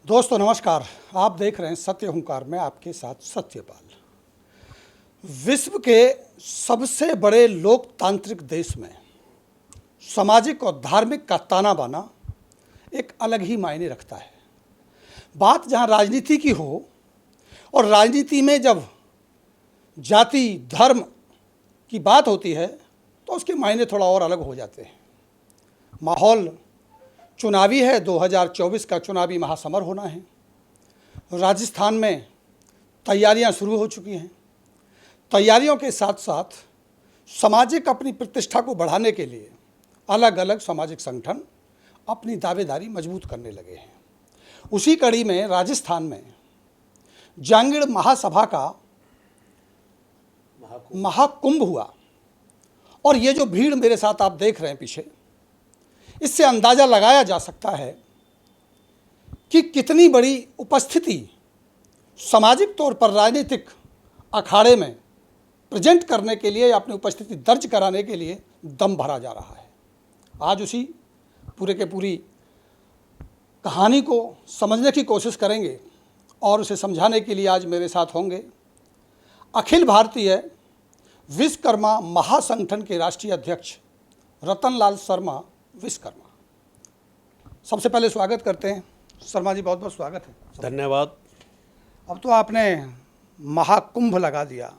दोस्तों नमस्कार। आप देख रहे हैं सत्य हुंकार में आपके साथ सत्यपाल। विश्व के सबसे बड़े लोकतांत्रिक देश में सामाजिक और धार्मिक का ताना बाना एक अलग ही मायने रखता है। बात जहां राजनीति की हो और राजनीति में जब जाति धर्म की बात होती है तो उसके मायने थोड़ा और अलग हो जाते हैं। माहौल चुनावी है, 2024 का चुनावी महासमर होना है। राजस्थान में तैयारियां शुरू हो चुकी हैं। तैयारियों के साथ साथ सामाजिक अपनी प्रतिष्ठा को बढ़ाने के लिए अलग अलग सामाजिक संगठन अपनी दावेदारी मजबूत करने लगे हैं। उसी कड़ी में राजस्थान में जांगीड़ महासभा का महाकुंभ हुआ और ये जो भीड़ मेरे साथ आप देख रहे हैं पीछे, इससे अंदाज़ा लगाया जा सकता है कि कितनी बड़ी उपस्थिति सामाजिक तौर पर राजनीतिक अखाड़े में प्रेजेंट करने के लिए या अपनी उपस्थिति दर्ज कराने के लिए दम भरा जा रहा है। आज उसी पूरे के पूरी कहानी को समझने की कोशिश करेंगे और उसे समझाने के लिए आज मेरे साथ होंगे अखिल भारतीय विश्वकर्मा महासंगठन के राष्ट्रीय अध्यक्ष रतनलाल शर्मा विश्वकर्मा। सबसे पहले स्वागत करते हैं शर्मा जी, बहुत बहुत स्वागत है। धन्यवाद। अब तो आपने महाकुंभ लगा दिया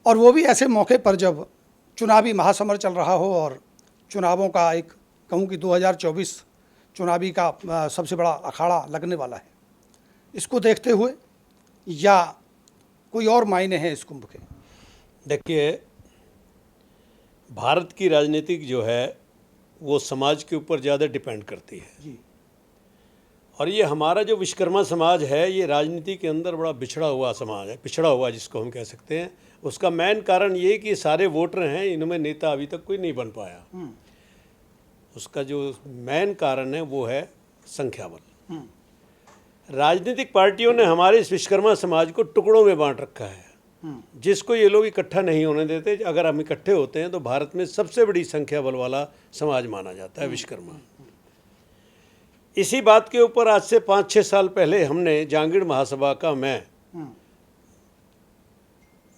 और वो भी ऐसे मौके पर जब चुनावी महासमर चल रहा हो और चुनावों का एक कहूँ कि 2024 चुनावी का सबसे बड़ा अखाड़ा लगने वाला है। इसको देखते हुए या कोई और मायने हैं इस कुंभ के? देखिए, भारत की राजनीतिक जो है वो समाज के ऊपर ज़्यादा डिपेंड करती है जी। और ये हमारा जो विश्वकर्मा समाज है ये राजनीति के अंदर बड़ा बिछड़ा हुआ समाज है, पिछड़ा हुआ जिसको हम कह सकते हैं। उसका मेन कारण ये कि सारे वोटर हैं, इनमें नेता अभी तक कोई नहीं बन पाया। उसका जो मेन कारण है वो है संख्या बल। राजनीतिक पार्टियों ने हमारे इस विश्वकर्मा समाज को टुकड़ों में बांट रखा है, जिसको ये लोग इकट्ठा नहीं होने देते। अगर हम इकट्ठे होते हैं तो भारत में सबसे बड़ी संख्या बल वाला समाज माना जाता है विश्वकर्मा। इसी बात के ऊपर आज से 5-6 साल पहले हमने जांगीड़ महासभा का मैं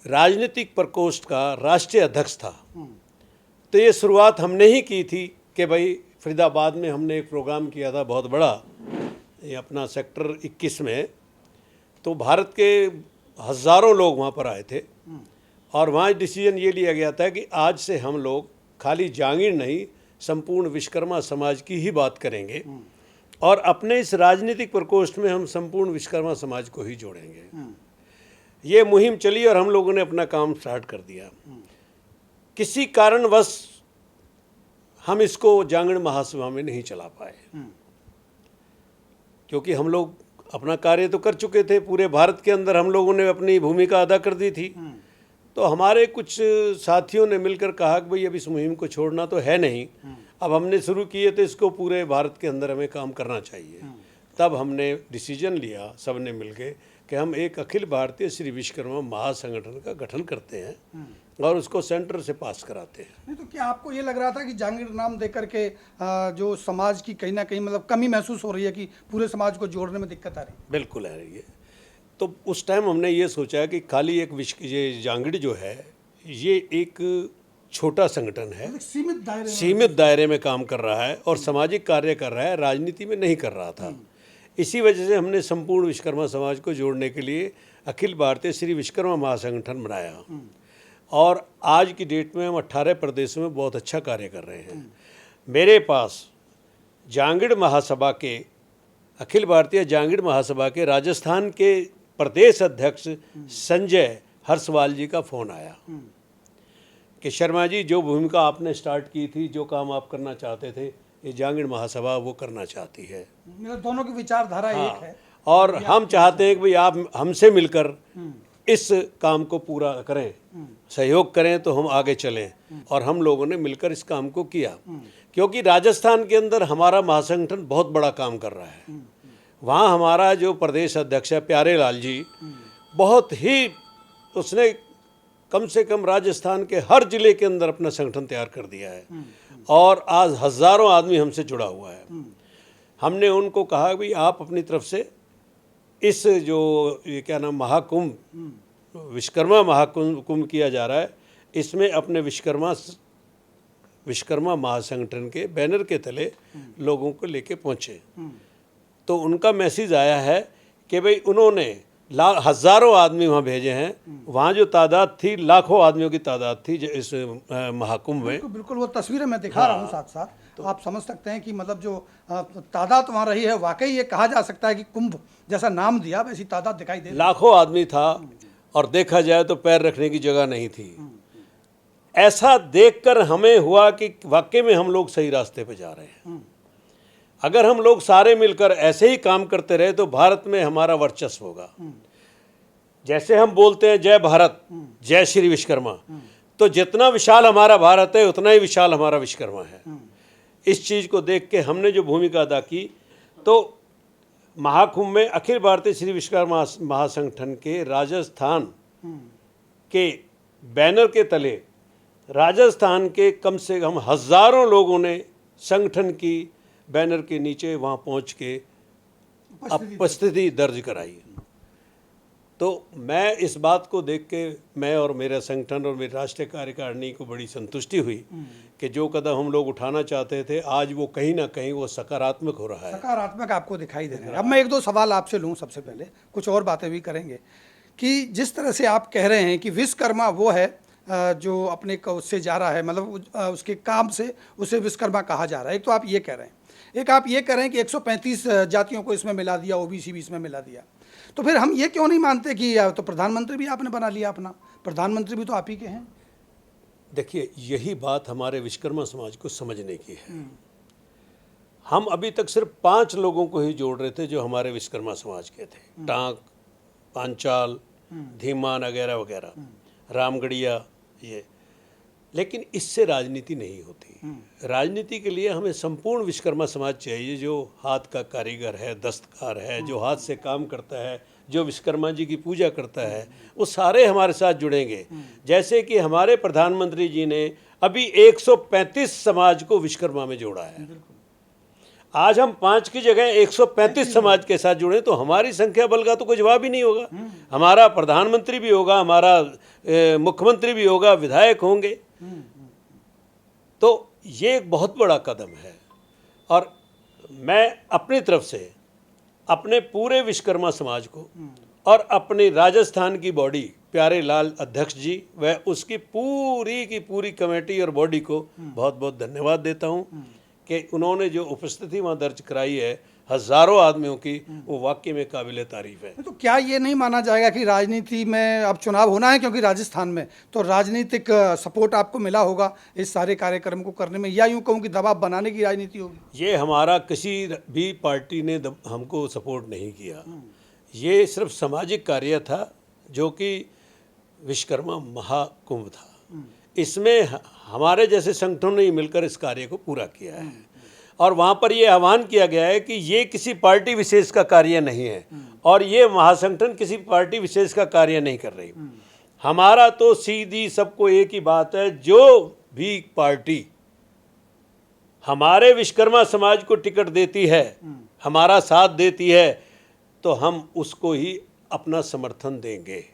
राजनीतिक प्रकोष्ठ का राष्ट्रीय अध्यक्ष था। तो ये शुरुआत हमने ही की थी कि भाई फरीदाबाद में हमने एक प्रोग्राम किया था बहुत बड़ा, ये अपना सेक्टर 21 में। तो भारत के हज़ारों लोग वहाँ पर आए थे और वहाँ डिसीजन ये लिया गया था कि आज से हम लोग खाली जांगीड़ नहीं, संपूर्ण विश्वकर्मा समाज की ही बात करेंगे और अपने इस राजनीतिक प्रकोष्ठ में हम संपूर्ण विश्वकर्मा समाज को ही जोड़ेंगे। ये मुहिम चली और हम लोगों ने अपना काम स्टार्ट कर दिया। किसी कारणवश हम इसको जांगीड़ महासभा में नहीं चला पाए, क्योंकि हम लोग अपना कार्य तो कर चुके थे। पूरे भारत के अंदर हम लोगों ने अपनी भूमिका अदा कर दी थी। तो हमारे कुछ साथियों ने मिलकर कहा कि भाई अब इस मुहिम को छोड़ना तो है नहीं, अब हमने शुरू किए तो इसको पूरे भारत के अंदर हमें काम करना चाहिए। तब हमने डिसीजन लिया सब ने मिलकर कि हम एक अखिल भारतीय श्री विश्वकर्मा महासंगठन का गठन करते हैं और उसको सेंटर से पास कराते हैं। नहीं तो क्या आपको ये लग रहा था कि जांगीड़ नाम दे करके जो समाज की कहीं ना कहीं मतलब कमी महसूस हो रही है कि पूरे समाज को जोड़ने में दिक्कत आ रही है? बिल्कुल आ रही है। तो उस टाइम हमने ये सोचा कि खाली एक ये जांगीड़ जो है ये एक छोटा संगठन है, सीमित दायरे में काम कर रहा है और सामाजिक कार्य कर रहा है, राजनीति में नहीं कर रहा था। इसी वजह से हमने संपूर्ण विश्वकर्मा समाज को जोड़ने के लिए अखिल भारतीय श्री विश्वकर्मा महासंगठन बनाया और आज की डेट में हम 18 प्रदेशों में बहुत अच्छा कार्य कर रहे हैं। मेरे पास जांगीड़ महासभा के अखिल भारतीय जांगीड़ महासभा के राजस्थान के प्रदेश अध्यक्ष संजय हर्षवाल जी का फ़ोन आया कि शर्मा जी, जो भूमिका आपने स्टार्ट की थी, जो काम आप करना चाहते थे, ये जांगीड़ महासभा वो करना चाहती है। मेरा दोनों की विचारधारा एक है और हम चाहते हैं कि भाई आप हमसे मिलकर इस काम को पूरा करें, सहयोग करें तो हम आगे चलें। और हम लोगों ने मिलकर इस काम को किया, क्योंकि राजस्थान के अंदर हमारा महासंगठन बहुत बड़ा काम कर रहा है। वहाँ हमारा जो प्रदेश अध्यक्ष है प्यारे लाल जी, बहुत ही उसने कम से कम राजस्थान के हर जिले के अंदर अपना संगठन तैयार कर दिया है और आज हज़ारों आदमी हमसे जुड़ा हुआ है। हमने उनको कहा भी आप अपनी तरफ से इस जो ये क्या नाम महाकुंभ विश्वकर्मा महाकुंभ किया जा रहा है, इसमें अपने विश्वकर्मा महासंगठन के बैनर के तले लोगों को लेके पहुँचे। तो उनका मैसेज आया है कि भाई उन्होंने हज़ारों आदमी वहाँ भेजे हैं, वहाँ जो तादाद थी लाखों आदमियों की तादाद थी इस महाकुंभ में। बिल्कुल वो तस्वीरें मैं दिखा रहा हूँ साथ साथ, तो आप समझ सकते हैं कि मतलब जो तादाद वहाँ रही है, वाकई ये कहा जा सकता है कि कुंभ जैसा नाम दिया वैसी तादाद दिखाई दे। लाखों आदमी था और देखा जाए तो पैर रखने की जगह नहीं थी। ऐसा देखकर हमें हुआ कि वाकई में हम लोग सही रास्ते पे जा रहे हैं। अगर हम लोग सारे मिलकर ऐसे ही काम करते रहे तो भारत में हमारा वर्चस्व होगा। जैसे हम बोलते हैं जय भारत, जय श्री विश्वकर्मा, तो जितना विशाल हमारा भारत है उतना ही विशाल हमारा विश्वकर्मा है। इस चीज़ को देख के हमने जो भूमिका अदा की, तो महाकुंभ में अखिल भारतीय श्री विश्वकर्मा महासंगठन के राजस्थान के बैनर के तले राजस्थान के कम से कम हज़ारों लोगों ने संगठन की बैनर के नीचे वहाँ पहुँच के उपस्थिति दर्ज कराई। तो मैं इस बात को देख के मैं और मेरा संगठन और मेरी राष्ट्रीय कार्यकारिणी को बड़ी संतुष्टि हुई कि जो कदम हम लोग उठाना चाहते थे आज वो कहीं ना कहीं वो सकारात्मक हो रहा है। सकारात्मक आपको दिखाई दे रहा है। अब मैं एक दो सवाल आपसे लूँ, सबसे पहले कुछ और बातें भी करेंगे कि जिस तरह से आप कह रहे हैं कि विश्वकर्मा वो है जो अपने उससे जा रहा है, मतलब उसके काम से उसे विश्वकर्मा कहा जा रहा है। एक तो आप ये कह रहे हैं, एक आप ये कह रहे हैं कि 135 जातियों को इसमें मिला दिया, ओबीसी भी इसमें मिला दिया। तो फिर हम ये क्यों नहीं मानते कि तो प्रधानमंत्री भी आपने बना लिया अपना, प्रधानमंत्री भी तो आप ही के हैं। देखिए, यही बात हमारे विश्वकर्मा समाज को समझने की है। हम अभी तक सिर्फ 5 लोगों को ही जोड़ रहे थे जो हमारे विश्वकर्मा समाज के थे, टांक, पांचाल, धीमान वगैरह वगैरह, रामगढ़िया, ये। लेकिन इससे राजनीति नहीं होती। राजनीति के लिए हमें संपूर्ण विश्वकर्मा समाज चाहिए, जो हाथ का कारीगर है, दस्तकार है, जो हाथ से काम करता है, जो विश्वकर्मा जी की पूजा करता है, वो सारे हमारे साथ जुड़ेंगे। जैसे कि हमारे प्रधानमंत्री जी ने अभी 135 समाज को विश्वकर्मा में जोड़ा है। आज हम 5 की जगह 135 समाज के साथ जुड़े तो हमारी संख्या बल का तो कोई जवाब ही नहीं होगा। हमारा प्रधानमंत्री भी होगा, हमारा मुख्यमंत्री भी होगा, विधायक होंगे। तो ये एक बहुत बड़ा कदम है और मैं अपनी तरफ से अपने पूरे विश्वकर्मा समाज को और अपने राजस्थान की बॉडी प्यारे लाल अध्यक्ष जी व उसकी पूरी कमेटी और बॉडी को बहुत बहुत धन्यवाद देता हूँ कि उन्होंने जो उपस्थिति वहाँ दर्ज कराई है हज़ारों आदमियों की, वो वाकई में काबिल तारीफ है। तो क्या ये नहीं माना जाएगा कि राजनीति में अब चुनाव होना है, क्योंकि राजस्थान में तो राजनीतिक सपोर्ट आपको मिला होगा इस सारे कार्यक्रम को करने में, या यूँ कहूँ कि दबाव बनाने की राजनीति होगी? ये हमारा किसी भी पार्टी ने हमको सपोर्ट नहीं किया। ये सिर्फ सामाजिक कार्य था जो कि विश्वकर्मा महाकुंभ था। इसमें हमारे जैसे संगठनों ने मिलकर इस कार्य को पूरा किया है और वहाँ पर ये आह्वान किया गया है कि ये किसी पार्टी विशेष का कार्य नहीं है और ये महासंगठन किसी पार्टी विशेष का कार्य नहीं कर रही। हमारा तो सीधी सबको एक ही बात है, जो भी पार्टी हमारे विश्वकर्मा समाज को टिकट देती है, हमारा साथ देती है, तो हम उसको ही अपना समर्थन देंगे।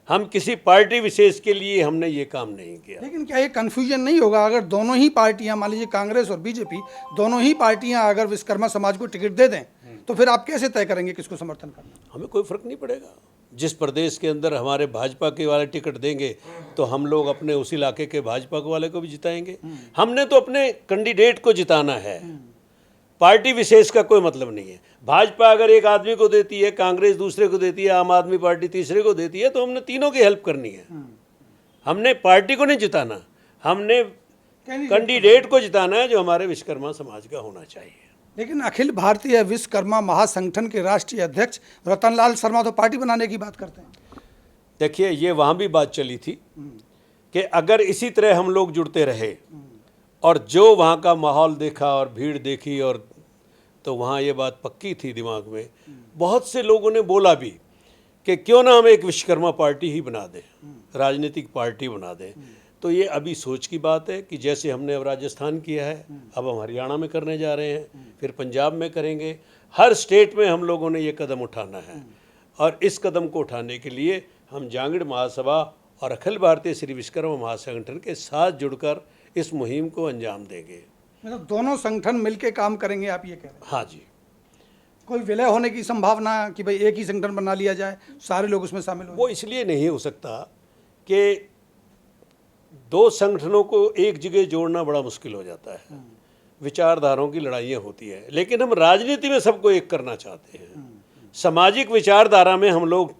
हम किसी पार्टी विशेष के लिए हमने ये काम नहीं किया। लेकिन क्या ये कन्फ्यूजन नहीं होगा अगर दोनों ही पार्टियां, मान लीजिए कांग्रेस और बीजेपी, दोनों ही पार्टियां अगर विश्वकर्मा समाज को टिकट दे दें तो फिर आप कैसे तय करेंगे किसको समर्थन करना? हमें कोई फर्क नहीं पड़ेगा। जिस प्रदेश के अंदर हमारे भाजपा के वाले टिकट देंगे तो हम लोग अपने उस इलाके के भाजपा के वाले को भी जिताएंगे। हमने तो अपने कैंडिडेट को जिताना है, पार्टी विशेष का कोई मतलब नहीं है। भाजपा अगर एक आदमी को देती है, कांग्रेस दूसरे को देती है, आम आदमी पार्टी तीसरे को देती है, तो हमने तीनों की हेल्प करनी है। हमने पार्टी को नहीं जिताना, हमने कैंडिडेट को जिताना है जो हमारे विश्वकर्मा समाज का होना चाहिए। लेकिन अखिल भारतीय विश्वकर्मा महासंगठन के राष्ट्रीय अध्यक्ष रतनलाल शर्मा तो पार्टी बनाने की बात करते हैं। देखिए, ये वहाँ भी बात चली थी कि अगर इसी तरह हम लोग जुड़ते रहे और जो वहाँ का माहौल देखा और भीड़ देखी, और तो वहाँ ये बात पक्की थी दिमाग में। बहुत से लोगों ने बोला भी कि क्यों ना हम एक विश्वकर्मा पार्टी ही बना दें, राजनीतिक पार्टी बना दें। तो ये अभी सोच की बात है कि जैसे हमने अब राजस्थान किया है, अब हम हरियाणा में करने जा रहे हैं, फिर पंजाब में करेंगे। हर स्टेट में हम लोगों ने ये कदम उठाना है और इस कदम को उठाने के लिए हम जांगड़ महासभा और अखिल भारतीय श्री विश्वकर्मा महासंगठन के साथ जुड़कर इस मुहिम को अंजाम देंगे। मतलब दोनों संगठन मिलकर काम करेंगे, आप ये कह रहे हैं? हाँ जी। कोई विलय होने की संभावना कि भाई एक ही संगठन बना लिया जाए, सारे लोग उसमें शामिल हो? वो इसलिए नहीं हो सकता कि दो संगठनों को एक जगह जोड़ना बड़ा मुश्किल हो जाता है, विचारधाराओं की लड़ाइयाँ होती हैं। लेकिन हम राजनीति में सबको एक करना चाहते हैं। सामाजिक विचारधारा में हम लोग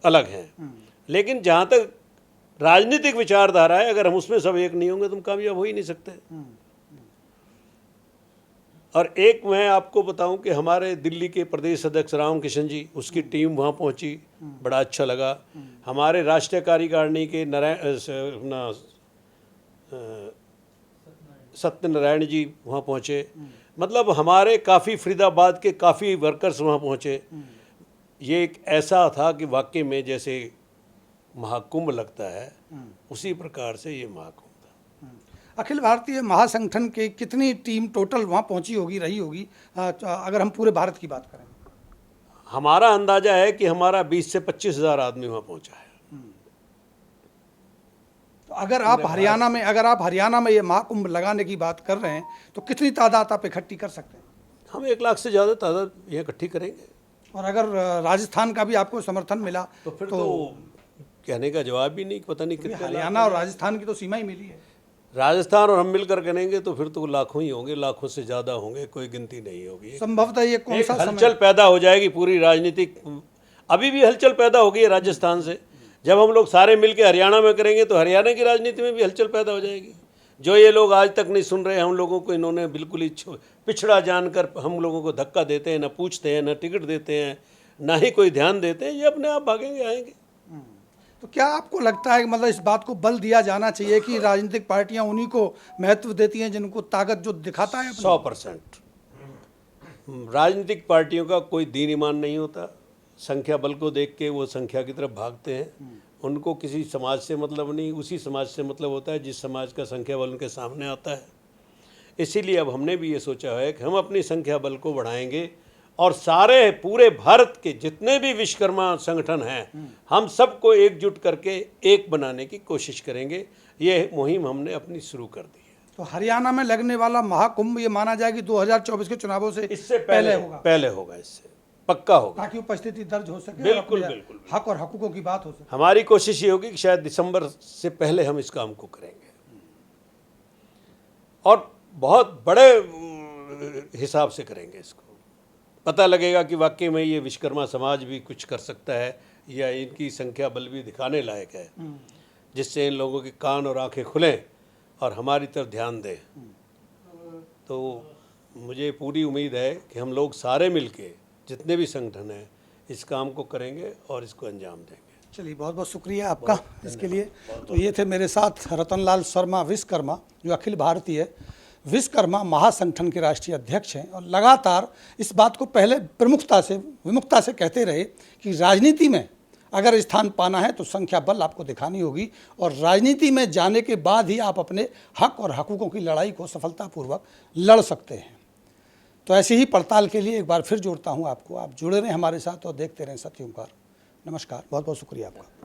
अलग हैं, लेकिन जहाँ तक राजनीतिक विचारधारा है, अगर हम उसमें सब एक नहीं होंगे तो हम कामयाब हो ही नहीं सकते। और एक मैं आपको बताऊं कि हमारे दिल्ली के प्रदेश अध्यक्ष राम किशन जी, उसकी टीम वहाँ पहुँची, बड़ा अच्छा लगा। हमारे राष्ट्रीय कार्यकारिणी के सत्यनारायण जी वहाँ पहुँचे। मतलब हमारे काफ़ी फरीदाबाद के काफ़ी वर्कर्स वहाँ पहुँचे। ये एक ऐसा था कि वाकई में जैसे महाकुंभ लगता है, उसी प्रकार से ये महाकुंभ था। अखिल भारतीय महासंगठन के कितनी टीम टोटल वहाँ पहुँची होगी, रही होगी, अगर हम पूरे भारत की बात करें? हमारा अंदाजा है कि हमारा 20 से 25 हज़ार आदमी वहाँ पहुँचा है। तो अगर आप हरियाणा में ये महाकुंभ लगाने की बात कर रहे हैं तो कितनी तादाद आप इकट्ठी कर सकते हैं? हम 1 लाख से ज़्यादा तादाद यहाँ इकट्ठी करेंगे। और अगर राजस्थान का भी आपको समर्थन मिला तो फिर तो कहने का जवाब भी नहीं, पता नहीं कितने। हरियाणा और राजस्थान की तो सीमा ही मिली है। राजस्थान और हम मिलकर करेंगे तो फिर तो लाखों ही होंगे, लाखों से ज़्यादा होंगे, कोई गिनती नहीं होगी। संभवतः ये कौन सा हलचल पैदा हो जाएगी पूरी राजनीतिक। अभी भी हलचल पैदा हो गई है राजस्थान से। जब हम लोग सारे मिलकर हरियाणा में करेंगे तो हरियाणा की राजनीति में भी हलचल पैदा हो जाएगी। जो ये लोग आज तक नहीं सुन रहे, हम लोगों को इन्होंने बिल्कुल ही पिछड़ा जानकर हम लोगों को धक्का देते हैं, ना पूछते हैं, ना टिकट देते हैं, ना ही कोई ध्यान देते हैं। ये अपने आप भागेंगे, आएंगे। तो क्या आपको लगता है कि मतलब इस बात को बल दिया जाना चाहिए कि राजनीतिक पार्टियां उन्हीं को महत्व देती हैं जिनको ताकत जो दिखाता है? 100% राजनीतिक पार्टियों का कोई दीन ईमान नहीं होता। संख्या बल को देख के वो संख्या की तरफ भागते हैं। उनको किसी समाज से मतलब नहीं, उसी समाज से मतलब होता है जिस समाज का संख्या बल उनके सामने आता है। इसीलिए अब हमने भी ये सोचा है कि हम अपनी संख्या बल को बढ़ाएंगे और सारे पूरे भारत के जितने भी विश्वकर्मा संगठन हैं, हम सबको एकजुट करके एक बनाने की कोशिश करेंगे। ये मुहिम हमने अपनी शुरू कर दी है। तो हरियाणा में लगने वाला महाकुंभ ये माना जाए कि 2024 के चुनावों से इससे पहले होगा, इससे पक्का होगा, ताकि उपस्थिति दर्ज हो सके। बिल्कुल और बिल्कुल हक और हकूकों की बात हो सके। हमारी कोशिश ये होगी कि शायद दिसंबर से पहले हम इस काम को करेंगे और बहुत बड़े हिसाब से करेंगे इसको। पता लगेगा कि वाकई में ये विश्वकर्मा समाज भी कुछ कर सकता है या इनकी संख्या बल भी दिखाने लायक है, जिससे इन लोगों के कान और आंखें खुलें और हमारी तरफ ध्यान दें। तो मुझे पूरी उम्मीद है कि हम लोग सारे मिलके जितने भी संगठन हैं इस काम को करेंगे और इसको अंजाम देंगे। चलिए, बहुत बहुत शुक्रिया आपका इसके लिए। तो ये थे मेरे साथ रतनलाल शर्मा विश्वकर्मा, जो अखिल भारतीय विश्वकर्मा महासंगठन के राष्ट्रीय अध्यक्ष हैं और लगातार इस बात को पहले विमुखता से कहते रहे कि राजनीति में अगर स्थान पाना है तो संख्या बल आपको दिखानी होगी और राजनीति में जाने के बाद ही आप अपने हक और हकूकों की लड़ाई को सफलतापूर्वक लड़ सकते हैं। तो ऐसी ही पड़ताल के लिए एक बार फिर जोड़ता हूं आपको। आप जुड़े रहें हमारे साथ और देखते रहें सत्य ओंकार। नमस्कार, बहुत बहुत शुक्रिया आपका।